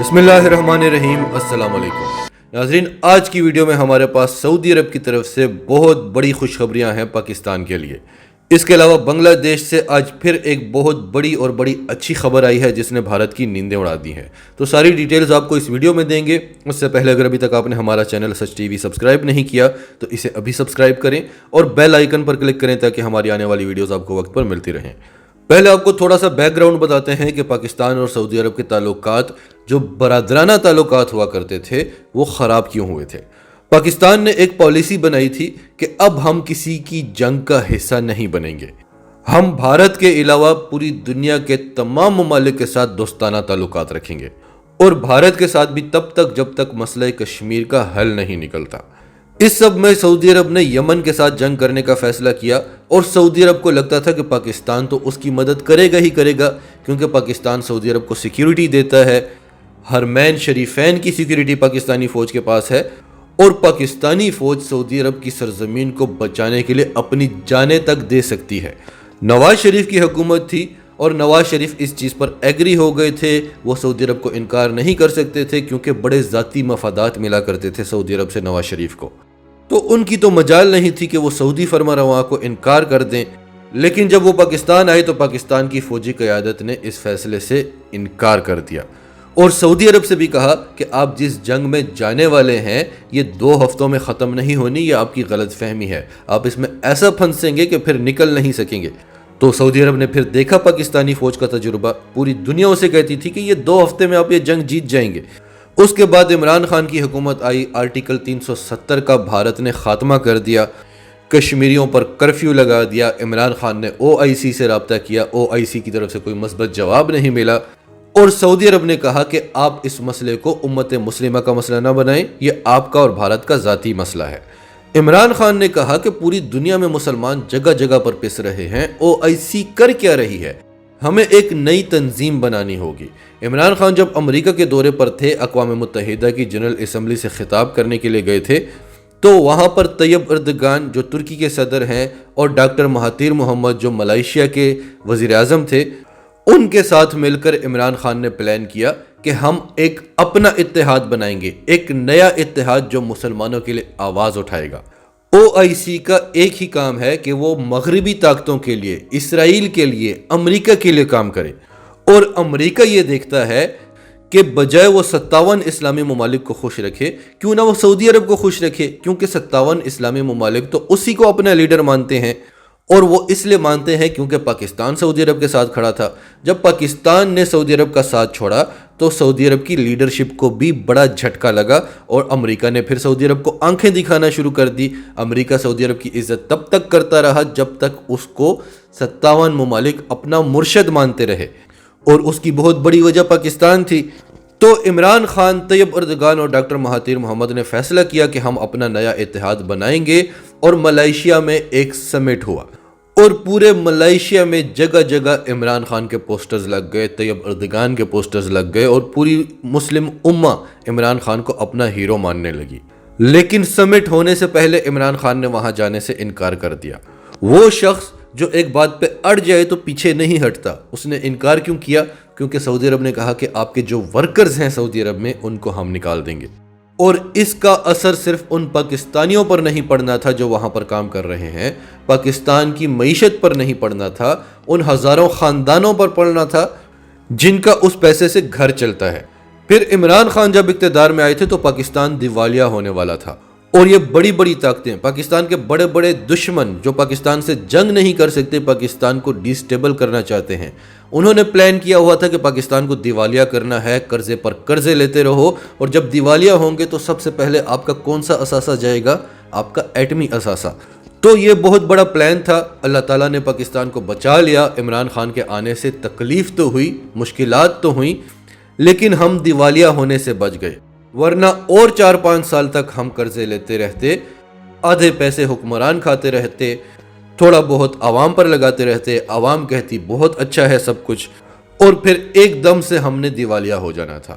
بسم اللہ الرحمن الرحیم، السلام علیکم ناظرین۔ آج کی ویڈیو میں ہمارے پاس سعودی عرب کی طرف سے بہت بڑی خوشخبریاں ہیں پاکستان کے لیے۔ اس کے علاوہ بنگلہ دیش سے آج پھر ایک بہت بڑی اور بڑی اچھی خبر آئی ہے جس نے بھارت کی نیندیں اڑا دی ہیں۔ تو ساری ڈیٹیلز آپ کو اس ویڈیو میں دیں گے۔ اس سے پہلے اگر ابھی تک آپ نے ہمارا چینل سچ ٹی وی سبسکرائب نہیں کیا تو اسے ابھی سبسکرائب کریں اور بیل آئیکن پر کلک کریں تاکہ ہماری آنے والی ویڈیوز آپ کو وقت پر ملتی رہیں۔ پہلے آپ کو تھوڑا سا بیک گراؤنڈ بتاتے ہیں کہ پاکستان اور سعودی عرب کے تعلقات جو برادرانہ تعلقات ہوا کرتے تھے وہ خراب کیوں ہوئے تھے۔ پاکستان نے ایک پالیسی بنائی تھی کہ اب ہم کسی کی جنگ کا حصہ نہیں بنیں گے، ہم بھارت کے علاوہ پوری دنیا کے تمام ممالک کے ساتھ دوستانہ تعلقات رکھیں گے، اور بھارت کے ساتھ بھی تب تک جب تک مسئلہ کشمیر کا حل نہیں نکلتا۔ اس سب میں سعودی عرب نے یمن کے ساتھ جنگ کرنے کا فیصلہ کیا، اور سعودی عرب کو لگتا تھا کہ پاکستان تو اس کی مدد کرے گا ہی کرے گا، کیونکہ پاکستان سعودی عرب کو سیکیورٹی دیتا ہے، حرمین شریفین کی سیکیورٹی پاکستانی فوج کے پاس ہے، اور پاکستانی فوج سعودی عرب کی سرزمین کو بچانے کے لیے اپنی جانیں تک دے سکتی ہے۔ نواز شریف کی حکومت تھی اور نواز شریف اس چیز پر ایگری ہو گئے تھے، وہ سعودی عرب کو انکار نہیں کر سکتے تھے کیونکہ بڑے ذاتی مفادات ملا کرتے تھے سعودی عرب سے نواز شریف کو، تو ان کی تو مجال نہیں تھی کہ وہ سعودی فرما رواں کو انکار کر دیں۔ لیکن جب وہ پاکستان آئے تو پاکستان کی فوجی قیادت نے اس فیصلے سے انکار کر دیا، اور سعودی عرب سے بھی کہا کہ آپ جس جنگ میں جانے والے ہیں یہ 2 ہفتوں میں ختم نہیں ہونی، یہ آپ کی غلط فہمی ہے، آپ اس میں ایسا پھنسیں گے کہ پھر نکل نہیں سکیں گے۔ تو سعودی عرب نے پھر دیکھا پاکستانی فوج کا تجربہ، پوری دنیا اسے کہتی تھی کہ یہ 2 ہفتے میں آپ یہ جنگ جیت جائیں گے۔ اس کے بعد عمران خان کی حکومت آئی، آرٹیکل 370 کا بھارت نے خاتمہ کر دیا، کشمیریوں پر کرفیو لگا دیا۔ عمران خان نے OIC سے رابطہ کیا، OIC کی طرف سے کوئی مثبت جواب نہیں ملا، اور سعودی عرب نے کہا کہ آپ اس مسئلے کو امت مسلمہ کا مسئلہ نہ بنائیں، یہ آپ کا اور بھارت کا ذاتی مسئلہ ہے۔ عمران خان نے کہا کہ پوری دنیا میں مسلمان جگہ جگہ پر پس رہے ہیں، OIC کر کیا رہی ہے، ہمیں ایک نئی تنظیم بنانی ہوگی۔ عمران خان جب امریکہ کے دورے پر تھے، اقوام متحدہ کی جنرل اسمبلی سے خطاب کرنے کے لیے گئے تھے، تو وہاں پر طیب اردگان جو ترکی کے صدر ہیں اور ڈاکٹر مہاتیر محمد جو ملائیشیا کے وزیر اعظم تھے، ان کے ساتھ مل کر عمران خان نے پلان کیا کہ ہم ایک اپنا اتحاد بنائیں گے، ایک نیا اتحاد جو مسلمانوں کے لیے آواز اٹھائے گا۔ OIC کا ایک ہی کام ہے کہ وہ مغربی طاقتوں کے لیے، اسرائیل کے لیے، امریکہ کے لیے کام کرے، اور امریکہ یہ دیکھتا ہے کہ بجائے وہ 57 اسلامی ممالک کو خوش رکھے، کیوں نہ وہ سعودی عرب کو خوش رکھے، کیونکہ 57 اسلامی ممالک تو اسی کو اپنا لیڈر مانتے ہیں، اور وہ اس لیے مانتے ہیں کیونکہ پاکستان سعودی عرب کے ساتھ کھڑا تھا۔ جب پاکستان نے سعودی عرب کا ساتھ چھوڑا تو سعودی عرب کی لیڈرشپ کو بھی بڑا جھٹکا لگا، اور امریکہ نے پھر سعودی عرب کو آنکھیں دکھانا شروع کر دی۔ امریکہ سعودی عرب کی عزت تب تک کرتا رہا جب تک اس کو 57 ممالک اپنا مرشد مانتے رہے، اور اس کی بہت بڑی وجہ پاکستان تھی۔ تو عمران خان، طیب اردگان اور ڈاکٹر مہاتیر محمد نے فیصلہ کیا کہ ہم اپنا نیا اتحاد بنائیں گے، اور ملائیشیا میں ایک سمٹ ہوا، اور پورے ملائیشیا میں جگہ جگہ عمران خان کے پوسٹرز لگ گئے، طیب اردگان کے پوسٹرز لگ گئے، اور پوری مسلم امہ عمران خان کو اپنا ہیرو ماننے لگی۔ لیکن سمٹ ہونے سے پہلے عمران خان نے وہاں جانے سے انکار کر دیا۔ وہ شخص جو ایک بات پہ اڑ جائے تو پیچھے نہیں ہٹتا، اس نے انکار کیوں کیا؟ کیونکہ سعودی عرب نے کہا کہ آپ کے جو ورکرز ہیں سعودی عرب میں ان کو ہم نکال دیں گے، اور اس کا اثر صرف ان پاکستانیوں پر نہیں پڑنا تھا جو وہاں پر کام کر رہے ہیں، پاکستان کی معیشت پر نہیں پڑنا تھا، ان ہزاروں خاندانوں پر پڑنا تھا جن کا اس پیسے سے گھر چلتا ہے۔ پھر عمران خان جب اقتدار میں آئے تھے تو پاکستان دیوالیہ ہونے والا تھا، اور یہ بڑی بڑی طاقتیں، پاکستان کے بڑے بڑے دشمن جو پاکستان سے جنگ نہیں کر سکتے، پاکستان کو ڈیسٹیبل کرنا چاہتے ہیں، انہوں نے پلان کیا ہوا تھا کہ پاکستان کو دیوالیہ کرنا ہے، قرضے پر قرضے لیتے رہو، اور جب دیوالیہ ہوں گے تو سب سے پہلے آپ کا کون سا اثاثہ جائے گا؟ آپ کا ایٹمی اثاثہ۔ تو یہ بہت بڑا پلان تھا۔ اللہ تعالیٰ نے پاکستان کو بچا لیا۔ عمران خان کے آنے سے تکلیف تو ہوئی، مشکلات تو ہوئیں، لیکن ہم دیوالیہ ہونے سے بچ گئے، ورنہ اور 4-5 سال تک ہم قرضے لیتے رہتے، آدھے پیسے حکمران کھاتے رہتے، تھوڑا بہت عوام پر لگاتے رہتے، عوام کہتی بہت اچھا ہے سب کچھ، اور پھر ایک دم سے ہم نے دیوالیہ ہو جانا تھا۔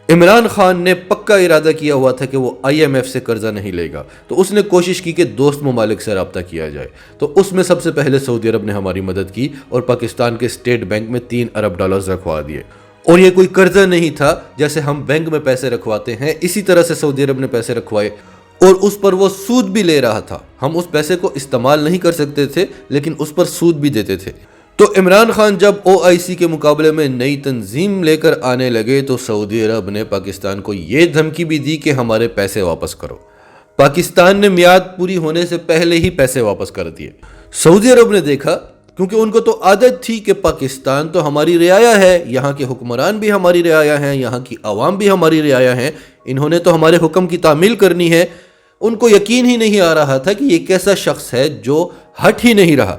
عمران خان نے پکا ارادہ کیا ہوا تھا کہ وہ IMF سے قرضہ نہیں لے گا، تو اس نے کوشش کی کہ دوست ممالک سے رابطہ کیا جائے، تو اس میں سب سے پہلے سعودی عرب نے ہماری مدد کی اور پاکستان کے اسٹیٹ بینک میں $3 ارب رکھوا دیے، اور یہ کوئی قرضہ نہیں تھا جیسے ہم بینک میں پیسے رکھواتے ہیں، اسی طرح سے سعودی عرب نے پیسے رکھوائے اور اس پر وہ سود بھی لے رہا تھا۔ ہم اس پیسے کو استعمال نہیں کر سکتے تھے لیکن اس پر سود بھی دیتے تھے۔ تو عمران خان جب OIC کے مقابلے میں نئی تنظیم لے کر آنے لگے تو سعودی عرب نے پاکستان کو یہ دھمکی بھی دی کہ ہمارے پیسے واپس کرو۔ پاکستان نے میعاد پوری ہونے سے پہلے ہی پیسے واپس کر دیے۔ سعودی عرب نے دیکھا، کیونکہ ان کو تو عادت تھی کہ پاکستان تو ہماری رعایا ہے، یہاں کے حکمران بھی ہماری رعایا ہیں، یہاں کی عوام بھی ہماری رعایا ہیں، انہوں نے تو ہمارے حکم کی تعمیل کرنی ہے۔ ان کو یقین ہی نہیں آ رہا تھا کہ یہ کیسا شخص ہے جو ہٹ ہی نہیں رہا۔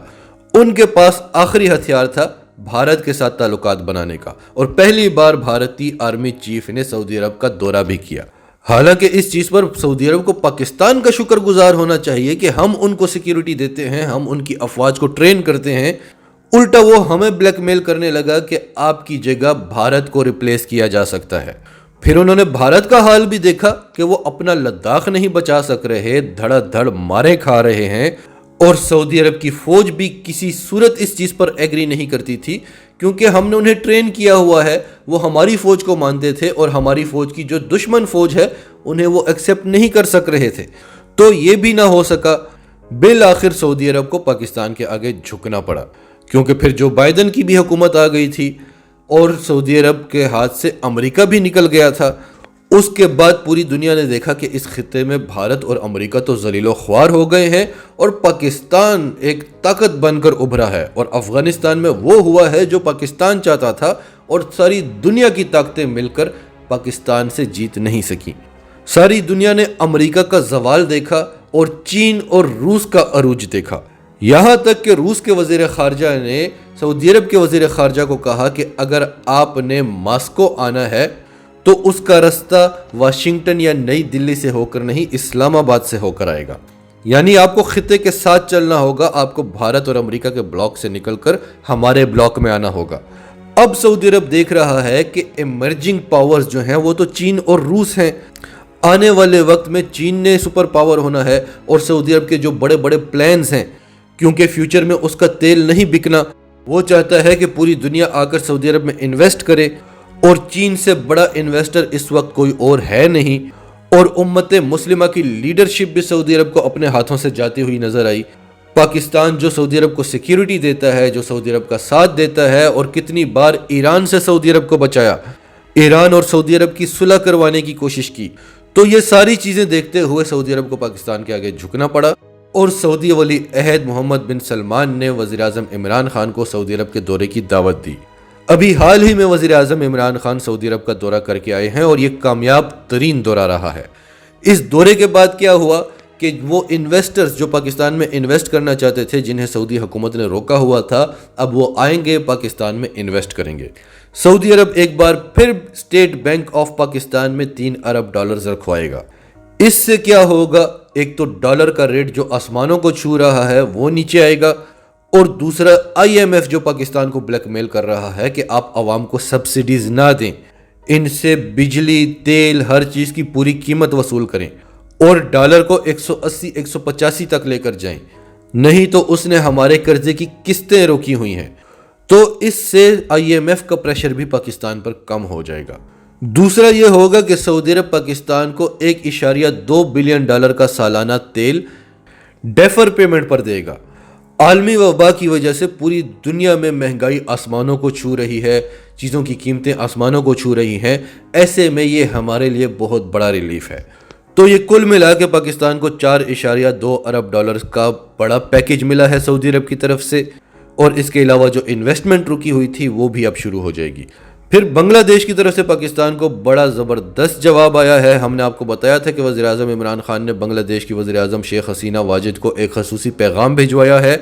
ان کے پاس آخری ہتھیار تھا بھارت کے ساتھ تعلقات بنانے کا، اور پہلی بار بھارتی آرمی چیف نے سعودی عرب کا دورہ بھی کیا۔ حالانکہ اس چیز پر سعودی عرب کو پاکستان کا شکر گزار ہونا چاہیے کہ ہم ان کو سیکیورٹی دیتے ہیں، ہم ان کی افواج کو ٹرین کرتے ہیں، الٹا وہ ہمیں بلیک میل کرنے لگا کہ آپ کی جگہ بھارت کو ریپلیس کیا جا سکتا ہے۔ پھر انہوں نے بھارت کا حال بھی دیکھا کہ وہ اپنا لداخ نہیں بچا سک رہے، دھڑا دھڑ مارے کھا رہے ہیں، اور سعودی عرب کی فوج بھی کسی صورت اس چیز پر ایگری نہیں کرتی تھی، کیونکہ ہم نے انہیں ٹرین کیا ہوا ہے، وہ ہماری فوج کو مانتے تھے اور ہماری فوج کی جو دشمن فوج ہے انہیں وہ ایکسیپٹ نہیں کر سک رہے تھے۔ تو یہ بھی نہ ہو سکا، بالآخر سعودی عرب کو پاکستان کے آگے جھکنا پڑا، کیونکہ پھر جو بائیڈن کی بھی حکومت آ گئی تھی اور سعودی عرب کے ہاتھ سے امریکہ بھی نکل گیا تھا۔ اس کے بعد پوری دنیا نے دیکھا کہ اس خطے میں بھارت اور امریکہ تو ذلیل و خوار ہو گئے ہیں اور پاکستان ایک طاقت بن کر ابھرا ہے، اور افغانستان میں وہ ہوا ہے جو پاکستان چاہتا تھا، اور ساری دنیا کی طاقتیں مل کر پاکستان سے جیت نہیں سکیں۔ ساری دنیا نے امریکہ کا زوال دیکھا اور چین اور روس کا عروج دیکھا، یہاں تک کہ روس کے وزیر خارجہ نے سعودی عرب کے وزیر خارجہ کو کہا کہ اگر آپ نے ماسکو آنا ہے تو اس کا رستہ واشنگٹن یا نئی دلی سے ہو کر نہیں، اسلام آباد سے ہو کر آئے گا، یعنی آپ کو خطے کے ساتھ چلنا ہوگا، آپ کو بھارت اور امریکہ کے بلاک سے نکل کر ہمارے بلاک میں آنا ہوگا۔ اب سعودی عرب دیکھ رہا ہے کہ ایمرجنگ پاورز جو ہیں وہ تو چین اور روس ہیں، آنے والے وقت میں چین نے سپر پاور ہونا ہے، اور سعودی عرب کے جو بڑے بڑے پلانز ہیں، کیونکہ فیوچر میں اس کا تیل نہیں بکنا، وہ چاہتا ہے کہ پوری دنیا آ کر سعودی عرب میں انویسٹ کرے، اور چین سے بڑا انویسٹر اس وقت کوئی اور ہے نہیں، اور امت مسلمہ کی لیڈرشپ بھی سعودی عرب کو اپنے ہاتھوں سے جاتی ہوئی نظر آئی۔ پاکستان جو سعودی عرب کو سیکیورٹی دیتا ہے، جو سعودی عرب کا ساتھ دیتا ہے، اور کتنی بار ایران سے سعودی عرب کو بچایا، ایران اور سعودی عرب کی صلح کروانے کی کوشش کی، تو یہ ساری چیزیں دیکھتے ہوئے سعودی عرب کو پاکستان کے آگے جھکنا پڑا، اور سعودی ولی عہد محمد بن سلمان نے وزیر اعظم عمران خان کو سعودی عرب کے دورے کی دعوت دی۔ ابھی حال ہی میں وزیر اعظم عمران خان سعودی عرب کا دورہ کر کے آئے ہیں، اور یہ کامیاب ترین دورہ رہا ہے۔ اس دورے کے بعد کیا ہوا کہ وہ انویسٹرز جو پاکستان میں انویسٹ کرنا چاہتے تھے، جنہیں سعودی حکومت نے روکا ہوا تھا، اب وہ آئیں گے، پاکستان میں انویسٹ کریں گے۔ سعودی عرب ایک بار پھر اسٹیٹ بینک آف پاکستان میں $3 ارب رکھوائے گا۔ اس سے کیا ہوگا؟ ایک تو ڈالر کا ریٹ جو آسمانوں کو چھو رہا ہے وہ نیچے آئے گا، اور دوسرا IMF جو پاکستان کو بلیک میل کر رہا ہے کہ آپ عوام کو سبسڈیز نہ دیں، ان سے بجلی، تیل، ہر چیز کی پوری قیمت وصول کریں، اور ڈالر کو 180 185 تک لے کر جائیں، نہیں تو اس نے ہمارے قرضے کی قسطیں روکی ہوئی ہیں۔ تو اس سے IMF کا پریشر بھی پاکستان پر کم ہو جائے گا۔ دوسرا یہ ہوگا کہ سعودی عرب پاکستان کو $1.2 بلین کا سالانہ تیل ڈیفر پیمنٹ پر دے گا۔ عالمی وبا کی وجہ سے پوری دنیا میں مہنگائی آسمانوں کو چھو رہی ہے، چیزوں کی قیمتیں آسمانوں کو چھو رہی ہیں، ایسے میں یہ ہمارے لیے بہت بڑا ریلیف ہے۔ تو یہ کل ملا کے پاکستان کو $4.2 ارب کا بڑا پیکیج ملا ہے سعودی عرب کی طرف سے، اور اس کے علاوہ جو انویسٹمنٹ رکی ہوئی تھی وہ بھی اب شروع ہو جائے گی۔ پھر بنگلہ دیش کی طرف سے پاکستان کو بڑا زبردست جواب آیا ہے۔ ہم نے آپ کو بتایا تھا کہ وزیر اعظم عمران خان نے بنگلہ دیش کی وزیر اعظم شیخ حسینہ واجد کو ایک خصوصی پیغام بھجوایا ہے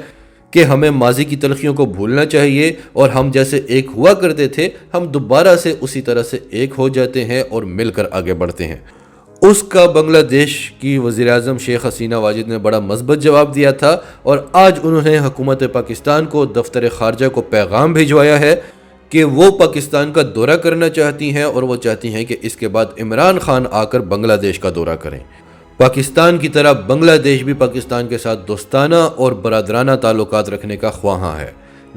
کہ ہمیں ماضی کی تلخیوں کو بھولنا چاہیے، اور ہم جیسے ایک ہوا کرتے تھے ہم دوبارہ سے اسی طرح سے ایک ہو جاتے ہیں اور مل کر آگے بڑھتے ہیں۔ اس کا بنگلہ دیش کی وزیر اعظم شیخ حسینہ واجد نے بڑا مثبت جواب دیا تھا، اور آج انہوں نے حکومت پاکستان کو، دفتر خارجہ کو پیغام بھجوایا ہے کہ وہ پاکستان کا دورہ کرنا چاہتی ہیں، اور وہ چاہتی ہیں کہ اس کے بعد عمران خان آ کر بنگلہ دیش کا دورہ کریں۔ پاکستان کی طرح بنگلہ دیش بھی پاکستان کے ساتھ دوستانہ اور برادرانہ تعلقات رکھنے کا خواہاں ہے،